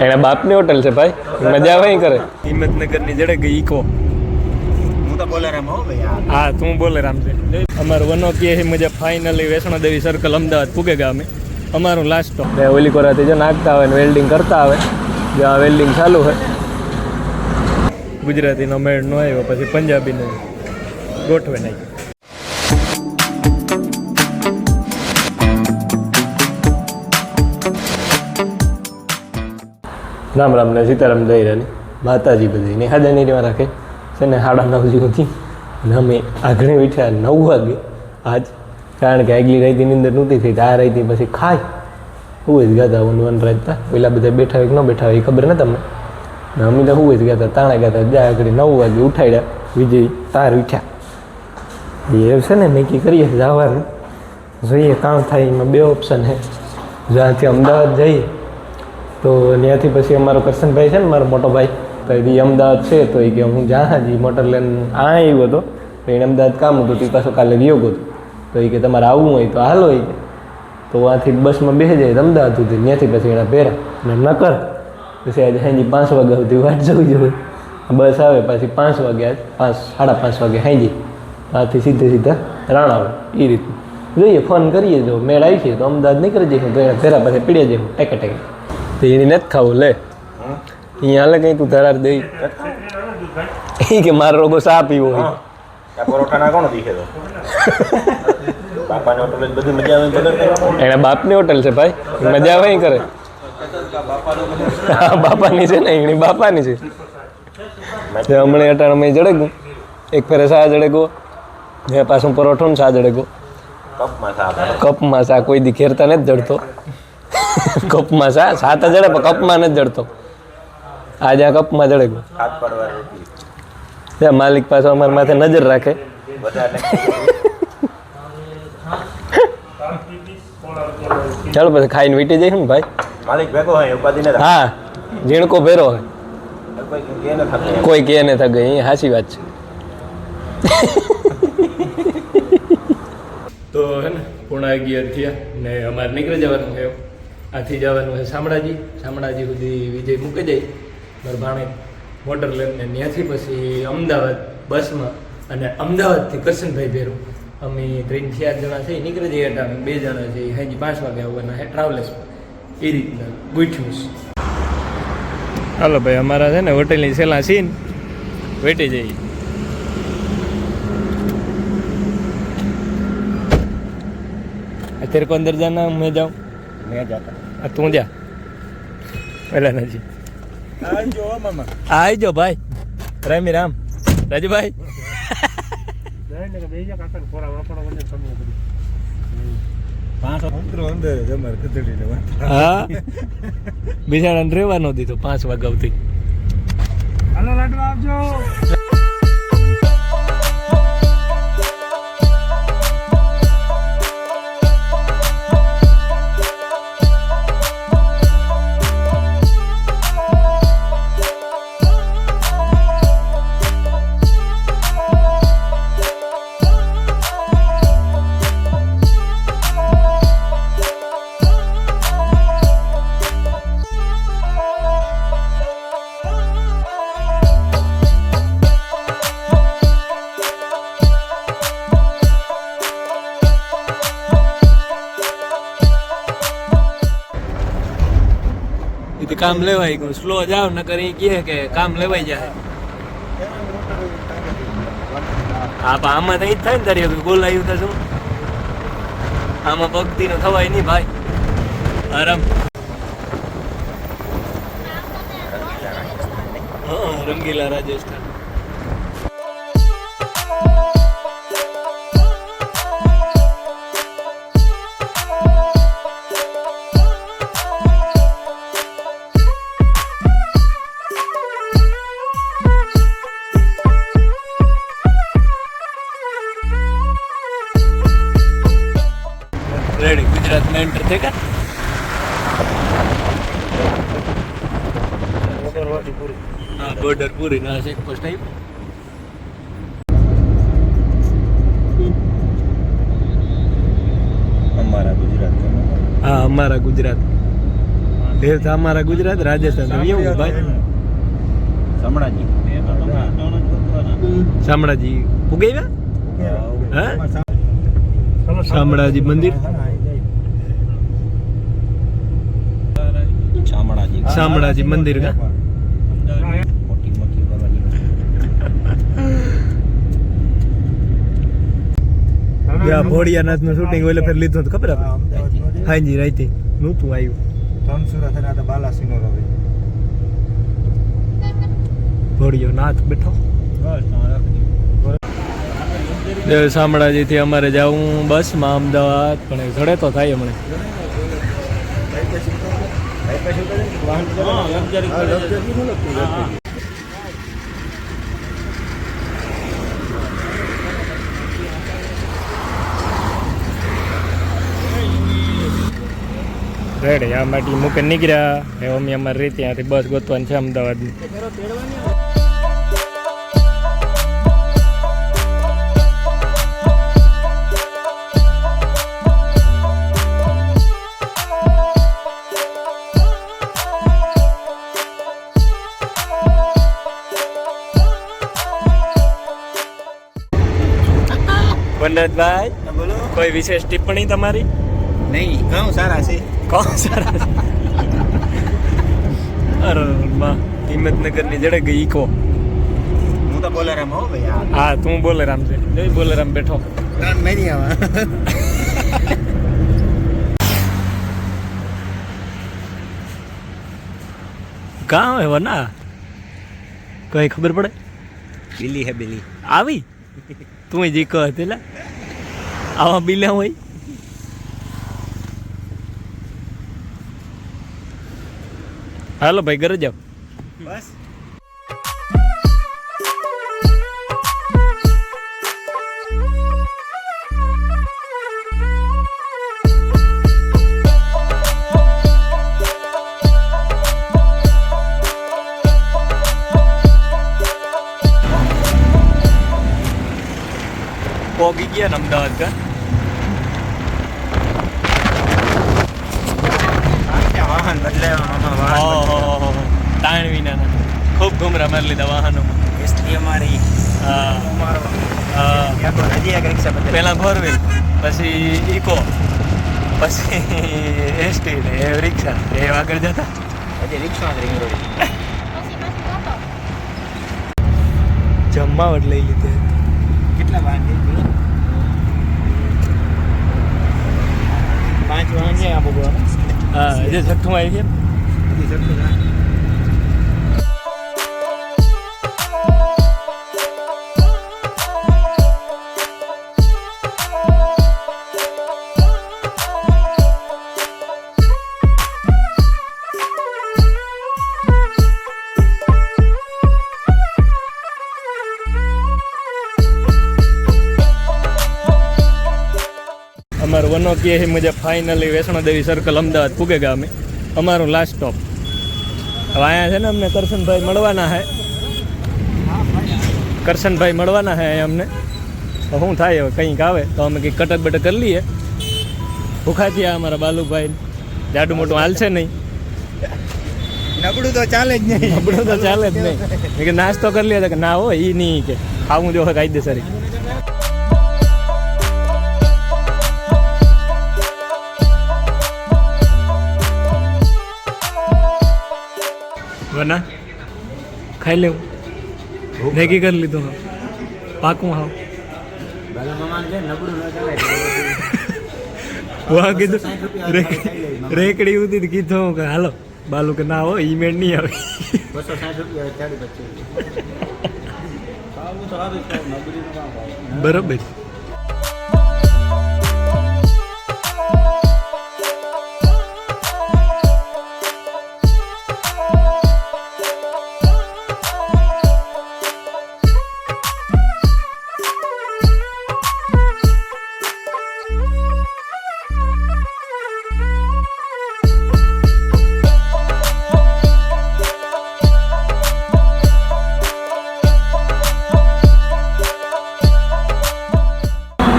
એના બાપની હોટલ છે ભાઈ, મજા આવે કરે. હિંમતનગરની જડે ગઈ ઈકો. હું તો બોલેરામ હો ભાઈ. હા તું બોલેરામ છે. અમારું વનો કે છે મજા ફાઇનલી વૈષ્ણોદેવી સર્કલ અમદાવાદ પૂગે ગયા અમે. અમારું લાસ્ટ સ્ટોપ. ઓલી કોરાથી જો નાખતા આવે ને વેલ્ડિંગ કરતા આવે, જો આ વેલ્ડિંગ ચાલુ છે. ગુજરાતીનો મેળ ન આવ્યો પછી પંજાબીનો ગોઠવે નાખ્યો. રામ રામ ને સીતારામ જઈ રહ્યા માતાજી બધી ને હાજર રાખે છે ને 9:30 સુધી. અને અમે આગળ બેઠા 9 વાગે આજ, કારણ કે આગલી રાતની અંદર નહોતી થઈ. આ રાતની પછી ખાય હું જ ગાતા વન રાતતા પેલા બધા બેઠા હોય કે ન બેઠા હોય એ ખબર ને તમને. ને અમે તો હું જ ગાતા તાણા ગાતા જ્યાં આગળ 9 વાગે ઉઠાડ્યા. વિજય તાર ઉઠ્યા એ છે ને નક્કી કરીએ જવાનું, જોઈએ કામ થાય. એમાં 2 ઓપ્શન છે. જ્યાંથી અમદાવાદ જઈએ તો ત્યાંથી પછી અમારો કરશનભાઈ છે ને મારો મોટો ભાઈ, તો એ અમદાવાદ છે તો એ કે હું જ્યાં હાજી મોટર લઈને આવ્યો હતો તો એને અમદાવાદ કામ હતું તો એ પાછો કાલે વિયોગ હતો. તો એ કે તમારે આવવું હોય તો હાલો હોય કે તો ત્યાંથી બસમાં બેસી જાય અમદાવાદ સુધી. ત્યાંથી પછી એના પહેરા ને ન કર પછી આજે સાંજે 5 વાગ્યા સુધી વાટ જોવી જોઈએ. બસ આવે પાછી 5 વાગે, આજ 5:30 વાગે સાંજે ત્યાંથી સીધા રાણ આવે. એ રીતનું જોઈએ, ફોન કરીએ જો મેળ આવી છે તો અમદાવાદ નીકળી જઈશું. તો એના પહેરા પછી પીડ્યા જઈશું ટેકે ટેકે. તો એની નથી ખાવું લે અહીંયા હાલે કઈ તું ધરાર દઈ એ કે મારો રોગો ચા પીવો હોય. એના બાપની હોટલ છે ભાઈ, મજા આવે કરે. બાપાની છે ને એની બાપાની છે. હમણાં અટાણ મેં જડે ગયું એક ફેરે સા જડે ગો મેં પાછું પરોઠો ને સા જડે ગો. કપમાં સા કોઈ દી ખેરતા નથી જડતો. કપમાં સાત જડે પણ કપમાં નથી જડતો. આજે આ કપમાં જડે ગયો. માલિક પાછો અમારા માથે નજર રાખે. ચાલો પછી ખાઈને વીટી જઈશું ને ભાઈ. માલિક ભેગો હોય ઉપાધિ ને. હા ઝીણકો ભેરો હોય કોઈ કે ને થગે. એ સાચી વાત છે. તો હે ને 11:30 થયા ને અમારે નીકળી જવાનું છે. આથી જવાનું છે શામળાજી. શામળાજી સુધી વિજય મૂકી જાય મારા ભાણે મોટર લઈને. ત્યાંથી પછી અમદાવાદ બસમાં અને અમદાવાદથી કરશનભાઈ ભેરો અમે 3-4 જણા છે નીકળી જઈએ. હતા 2 જણા છે હાજી 5 વાગે આવવાના છે ટ્રાવેલ્સમાં. એ રીતના ગોઠવ્યું છે. હાલો ભાઈ અમારા છે ને હોટેલની સેલા સીન વેટી જઈએ. तेरे को अंदर जाना मैं जाऊँ? मैं जाता. तू जा પેલા નજી આજો મામા આજો ભાઈ. રામ રામ રાજભાઈ. હા બિચારાને રહેવા ન દીધો 5 વાગ્યા સુધી. હાલો લાડવા આવજો. કામ લેવાય ગયું. સ્લો જાવ ન કરી કહે કે કામ લેવાઈ જાય. હા પણ આમાં તો એ જ થાય ને તારી બોલાયું તો શું આમાં ભક્તિ નું થવાય નહીં ભાઈ. આરામ હા રંગીલા રાજસ્થાન. रेडी गुजरात में एंटर थे क्या? हाँ बॉर्डर पूरी ना चेक पोस्ट आई. हमारा गुजरात. हाँ हमारा गुजरात. એ તો અમારા ગુજરાત રાજસ્થાન તો એવું ભાઈ શામળાજી શામળાજી પુગાવ્યા હા શામળાજી મંદિર શામળાજી મંદિર કા મોટી મોટી જ્યાં ભોળિયાનાથ નું શૂટિંગ ઓલે ફેર લીધું તો ખબર આપણે હાજી રાઈતે નહોતું આવ્યું ભોળિયો નાથ બેઠો શામળાજી થી અમારે જવું બસમાં અમદાવાદ પણ ઘડે તો થાય હમણાં રેડી આ માટે મૂકે નીકળ્યા એ અમે અમારી રીતે ત્યાંથી બસ ગોતવાની છે અમદાવાદની વનરાજભાઈ બોલો કોઈ વિશેષ ટિપ્પણી તમારી નહીં ઘઉં સારા છે કોણ સારા છે? અરે માં હિંમતનગરની જડે ગઈ ઈકો હું તો બોલેરામ હો ભાઈ હા તું બોલેરામ છે જય બોલેરામ બેઠો ત્રણ મહિને આવા કાં હોય વના કઈ ખબર પડે બિલી હે બિલી આવી તું જી કહે તેલા આવા બિલ્યા હોય હાલો ભાઈ ઘરે જાઓ બસ પોગી ગયા ને અમદાવાદ કા વાહન બદલાવા તાણ વિના ખૂબ ઘુમરા મારી લીધા વાહનોમાં એસટી અમારી હા હજી એક રિક્ષા બદલે પહેલાં ફોરવ્હીલ પછી ઇકો પછી એસટી ને એ રિક્ષા એ આગળ જતા હજી રિક્ષા જ રહી ગઈ જમાવટ લઈ લીધી કેટલા વાહન છે 5 વાહન છે આ બગવા હા જે છઠ્ઠું આવી ગયા હજી સટલું ના અમારું વનોકીય હે મુજબ ફાઇનલી વૈષ્ણોદેવી સર્કલ અમદાવાદ પૂગેગા અમે અમારું લાસ્ટ સ્ટોપ હવે અહીંયા છે ને અમને કરશનભાઈ મળવાના હે કરશનભાઈ મળવાના હે અહીંયા અમને તો શું થાય હવે કંઈક આવે તો અમે કંઈક કટક બટક કરી લઈએ ભૂખા થયા અમારા બાલુભાઈ જાડું મોટું હાલશે નહીં નબળું તો ચાલે જ નહીં નબળું તો ચાલે જ નહીં મેં કે નાસ્તો કરી લે કે ના હોય એ નહીં કે ખાવું જો કાયદેસરી વના ખાઈ લેવું મેગી કરી લીધું પાકું હાવ બાલા મામા છે નબળું ન ચાલે વાહ કીધું રેકડી ઉધી કીધું કે હાલો બાલુ કે ના હોય ઈ મેળ નહીં આવે 260 રૂપિયા ચાલી બચ્ચે ખાવું તો સારું છે નબળી નો કામ બરોબર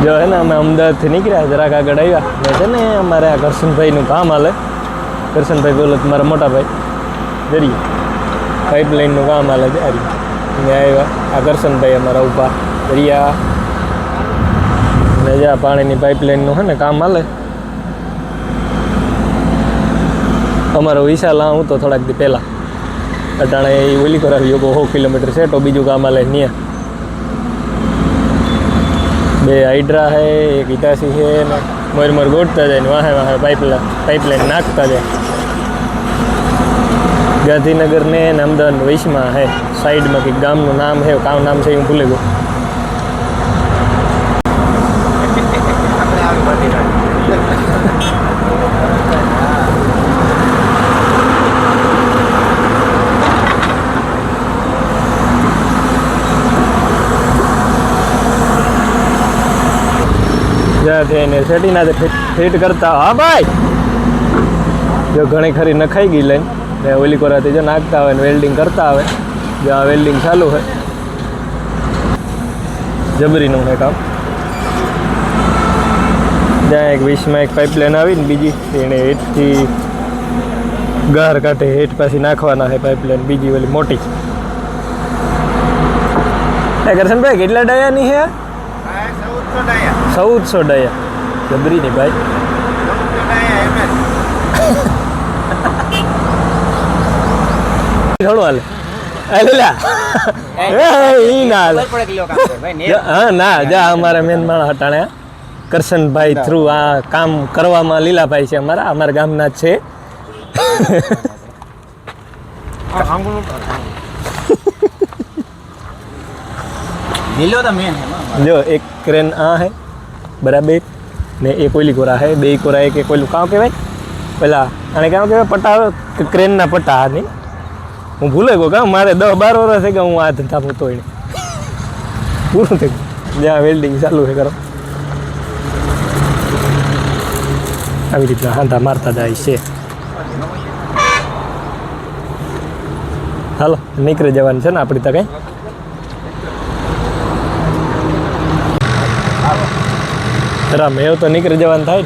જો હે ને અમે અમદાવાદથી નીકળ્યા જરાક આગળ આવ્યા ને છે ને અમારે આ કરશનભાઈનું કામ હાલે કરશનભાઈ બોલો મારા મોટા ભાઈ દરિયા પાઇપલાઇનનું કામ હાલે છે આ રીતે અહીંયા આવ્યા આ કરશનભાઈ અમારા ઊભા દરિયા ને જ્યાં પાણીની પાઇપલાઇનનું છે ને કામ હાલે અમારો વિશાલ હું તો થોડાક દી પહેલાં અટાણે એ ઓલી કરાવી ગયો 100 કિલોમીટર છે તો બીજું કામ હાલે ત્યાં 2 હાઇડ્રા છે એક ઇટાસી છે ને મોર ગોઠતા જાય ને વાહે વાહે પાઇપલાઇન નાખતા જાય ગાંધીનગર ને અમદાવાદ વૈશમાં છે સાઈડમાં કંઈક ગામનું નામ છે કામ નામ છે હું ભૂલી ગયો જ્યાંથી એને સેટીના ફિટ કરતા હા ભાઈ જો ઘણી ખરી નખાઈ ગઈ લાઈન ને ઓલી કોરાથી જો નાખતા હોય ને વેલ્ડિંગ કરતા આવે જ્યાં વેલ્ડિંગ ચાલુ હોય જબરીનું છે કામ જ્યાં એક 20માં એક પાઇપલાઇન આવીને બીજી એને હેઠથી ગાર કાઢે હેઠ પાછી નાખવાના છે પાઇપલાઇન બીજી ઓલી મોટી કરશનભાઈ કેટલા ડાયાની છે 1400 ડાયા જબરીની ભાઈ થોડું હાલે હા ના જા અમારા મેન માણસ હટાણે કરશનભાઈ થ્રુ આ કામ કરવામાં લીલાભાઈ છે અમારા ગામના જ છે જો એક ક્રેન આ હે બરાબર ને એક ઓલી કોરા હે 2 કોરા એક ઓલું કામ કહેવાય પેલા આને કામ કહેવાય પટ્ટા ક્રેનના પટ્ટા નહીં હું ભૂલે ગયો કામ મારે 10-12 વર્ષ થઈ ગયા હું આ ધંધા પોતો એને પૂરું થઈ ગયું જ્યાં વેલ્ડિંગ ચાલુ છે કરો આવી રીતના હાંધા મારતા જાય છે હાલો નીકળી જવાનું છે ને આપણી તો કંઈ રામ એવું તો નીકળી જવાનું થાય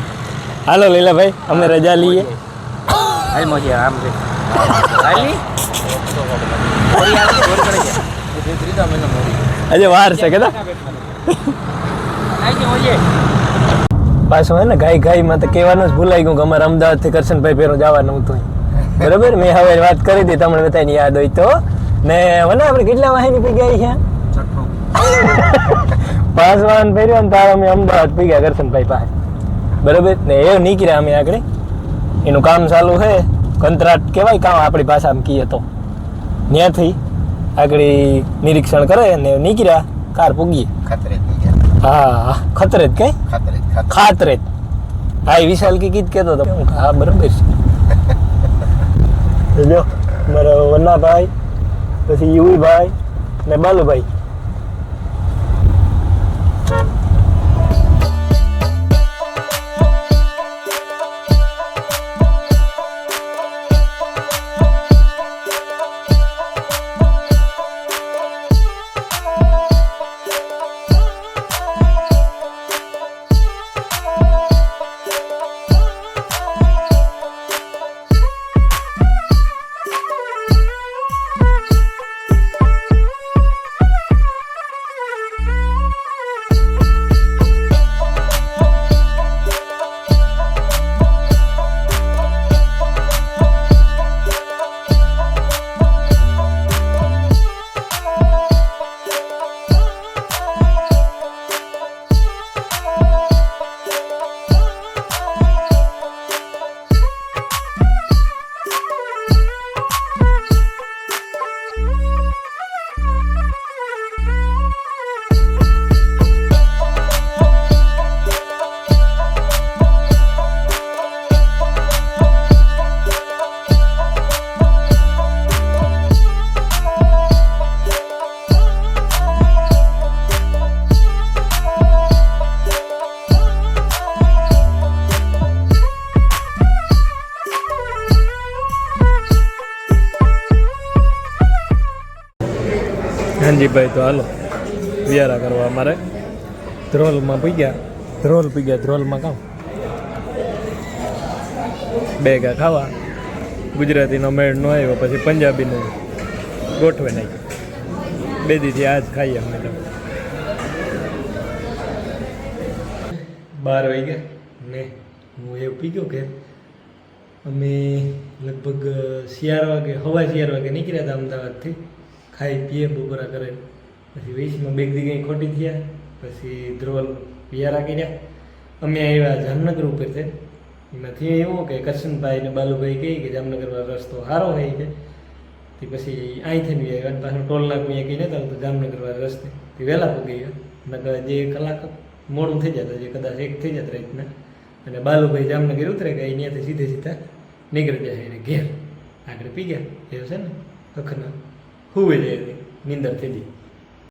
હાલો લીલાભાઈ અમે રજા લઈએ હજે વાર છે કે પાછું હે ને ગાયમાં તો કહેવાનું જ ભૂલાઈ ગયું કે અમારે અમદાવાદથી કરશનભાઈ ફેરો જવાનું હતું બરાબર મેં હવે વાત કરી હતી તમને બધાની યાદ હોય તો ને મને આપણે કેટલા વાહની પી ગયા છે 5 વાહન ફેર્યો ને તારા અમે અમદાવાદ પી ગયા કરશનભાઈ પાસે બરાબર ને એ નીકળ્યા અમે આગળ એનું કામ ચાલુ છે કંત્રાટ કહેવાય કામ આપણી ભાષામાં કહીએ તો ત્યાંથી આગળ નિરીક્ષણ કરે ને નીકળ્યા કાર પૂગીએ હા ખતરેજ કઈ ખાતરેજ હા એ વિશાલ કે કીધ કહેતો હતો હા બરાબર છે જો મારા વન્નાભાઈ પછી યુવીભાઈ ને બાલુભાઈ હાજી ભાઈ તો હાલો વિયારા કરવા અમારે ધ્રોલમાં પી ગયા ધ્રોલમાં કામ 2 ગા ખાવા ગુજરાતીનો મેળ ન આવ્યો પછી પંજાબીનું ગોઠવે નાખ્યું. 2 દીથી આજ ખાઈએ અમે તો. 12 વાગ્યા ને હું એવું પી ગયો કે અમે લગભગ 4 વાગે સવા 4 વાગે નીકળ્યા હતા અમદાવાદથી. ખાઈ પીએ બપોરા કરે પછી વેશમાં 2 દી કંઈ ખોટી થયા. પછી ધ્રોલ પિયારા કર્યા. અમે આવ્યા જામનગર ઉપર છે. એમાંથી એવું કે કરશનભાઈ ને બાલુભાઈ કહે કે જામનગરનો રસ્તો સારો હોય છે. તે પછી અહીંથી બી આવ્યા પાછું ટોલ નાકું અહીંયા કંઈ નહોતા તો જામનગરવાળા રસ્તે તે વહેલા પગી ગયા. નકર જે કલાક મોડું થઈ જતા જે કદાચ 1 થઈ જતા રીતના. અને બાલુભાઈ જામનગર ઉતરે ગયા અહીંયાથી સીધે સીધા નીકળી જાય એને ઘેર આગળ પી ગયા એવું છે ને અખના હુવે જાય નીંદર થઈ ગઈ.